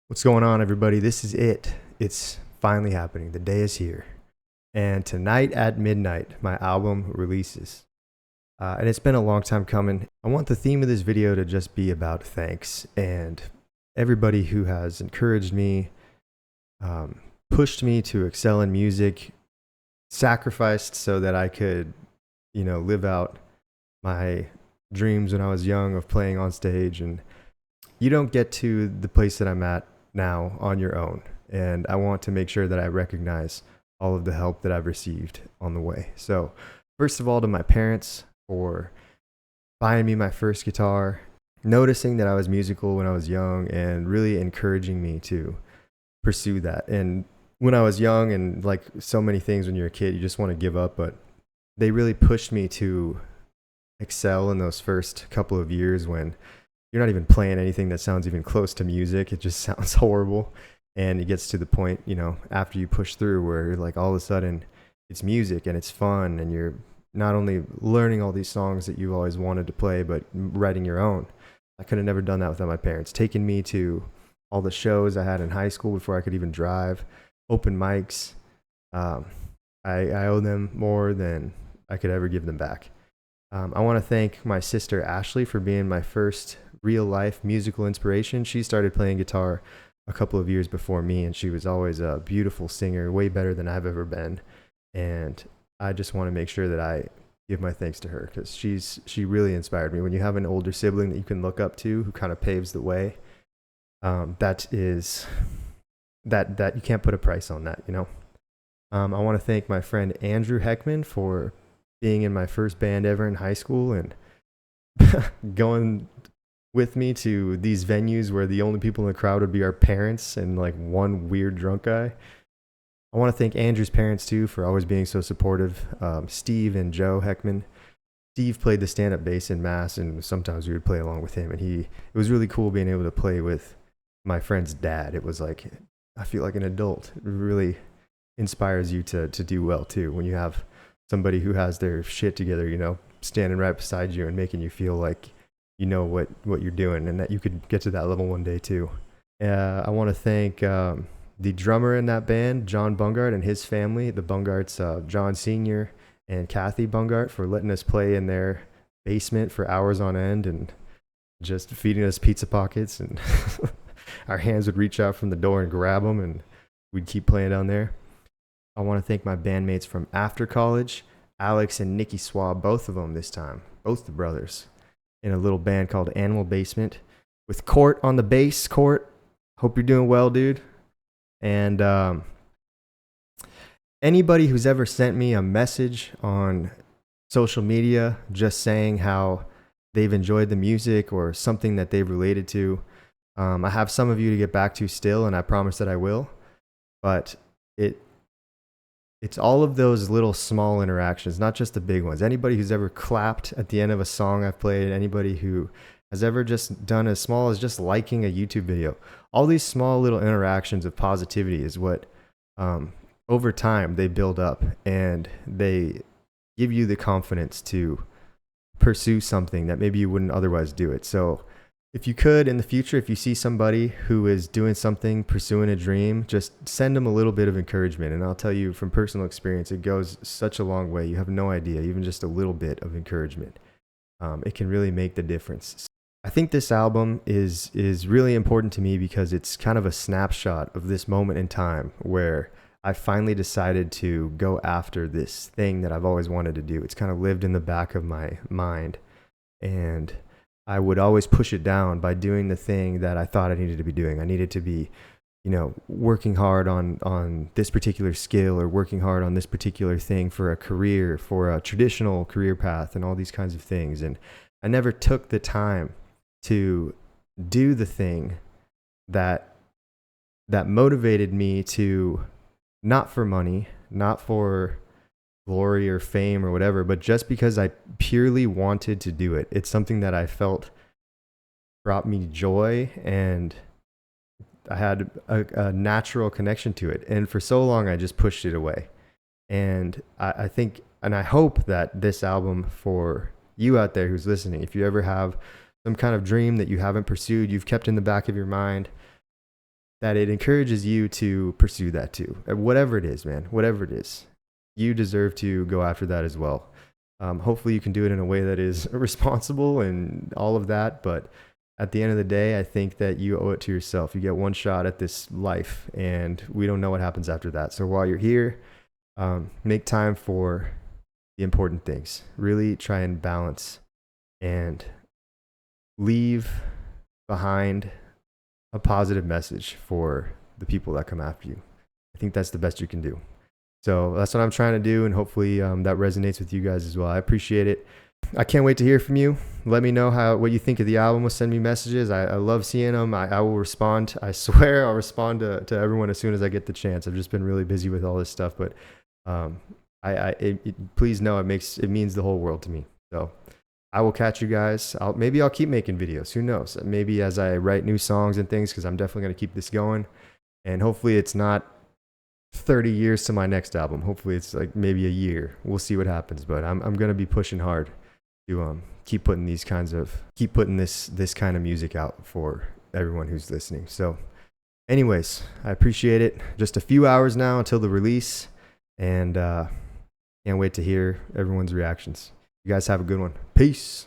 What's going on, everybody? This is it. It's finally happening. The day is here. And tonight at midnight, my album releases. And it's been a long time coming. I want the theme of this video to just be about thanks and everybody who has encouraged me, pushed me to excel in music, sacrificed so that I could, live out my dreams when I was young of playing on stage. And you don't get to the place that I'm at now on your own. And I want to make sure that I recognize all of the help that I've received on the way. So, first of all, to my parents for buying me my first guitar, noticing that I was musical when I was young, and really encouraging me to pursue that. And when I was young, and like so many things when you're a kid, you just want to give up, but they really pushed me to excel in those first couple of years when you're not even playing anything that sounds even close to music. It just sounds horrible. And it gets to the point, after you push through where you're like all of a sudden it's music and it's fun and you're not only learning all these songs that you've always wanted to play, but writing your own. I could have never done that without my parents taking me to all the shows I had in high school before I could even drive, open mics. I owe them more than I could ever give them back. I want to thank my sister Ashley for being my first real life musical inspiration. She started playing guitar a couple of years before me, and she was always a beautiful singer, way better than I've ever been. And I just want to make sure that I give my thanks to her because she really inspired me. When you have an older sibling that you can look up to who kind of paves the way, that you can't put a price on that. I want to thank my friend Andrew Heckman for being in my first band ever in high school and going with me to these venues where the only people in the crowd would be our parents and like one weird drunk guy. I want to thank Andrew's parents too for always being so supportive. Steve and Joe Heckman. Steve played the stand-up bass in Mass, and sometimes we would play along with him. And it was really cool being able to play with my friend's dad. It was like, I feel like an adult. It really inspires you to do well too when you have somebody who has their shit together, standing right beside you and making you feel like you know what you're doing and that you could get to that level one day too. I want to thank the drummer in that band, John Bungart, and his family, the Bungarts, John Sr. and Kathy Bungart, for letting us play in their basement for hours on end and just feeding us pizza pockets. And our hands would reach out from the door and grab them, and we'd keep playing down there. I want to thank my bandmates from after college, Alex and Nikki Swab, both of them this time, both the brothers, in a little band called Animal Basement with Court on the bass. Court, hope you're doing well, dude. And anybody who's ever sent me a message on social media just saying how they've enjoyed the music or something that they've related to, I have some of you to get back to still, and I promise that I will. But it's all of those little small interactions, not just the big ones. Anybody who's ever clapped at the end of a song I've played, anybody who has ever just done as small as just liking a YouTube video, all these small little interactions of positivity is what, over time, they build up and they give you the confidence to pursue something that maybe you wouldn't otherwise do it. So if you could, in the future, if you see somebody who is doing something, pursuing a dream, just send them a little bit of encouragement. And I'll tell you from personal experience, it goes such a long way. You have no idea, even just a little bit of encouragement. It can really make the difference. I think this album is really important to me because it's kind of a snapshot of this moment in time where I finally decided to go after this thing that I've always wanted to do. It's kind of lived in the back of my mind, and I would always push it down by doing the thing that I thought I needed to be doing. I needed to be, working hard on this particular skill or working hard on this particular thing for a career, for a traditional career path and all these kinds of things. And I never took the time to do the thing that motivated me to, not for money, not for glory or fame or whatever, but just because I purely wanted to do it. It's something that I felt brought me joy, and I had a natural connection to it. And for so long, I just pushed it away. And I think, and I hope that this album, for you out there who's listening, if you ever have some kind of dream that you haven't pursued, you've kept in the back of your mind, that it encourages you to pursue that too. Whatever it is, man, whatever it is, you deserve to go after that as well. Hopefully, you can do it in a way that is responsible and all of that. But at the end of the day, I think that you owe it to yourself. You get one shot at this life, and we don't know what happens after that. So while you're here, make time for the important things. Really try and balance and leave behind a positive message for the people that come after you. I think that's the best you can do. So that's what I'm trying to do, and hopefully that resonates with you guys as well. I appreciate it. I can't wait to hear from you. Let me know what you think of the album. Send me messages. I love seeing them. I will respond. I swear I'll respond to everyone as soon as I get the chance. I've just been really busy with all this stuff, but please know it means the whole world to me. So I will catch you guys. Maybe I'll keep making videos. Who knows? Maybe as I write new songs and things, because I'm definitely going to keep this going. And hopefully it's not 30 years to my next album. Hopefully it's like maybe a year. We'll see what happens. But I'm going to be pushing hard to keep putting this kind of music out for everyone who's listening. So anyways, I appreciate it. Just a few hours now until the release, and can't wait to hear everyone's reactions. You guys have a good one. Peace.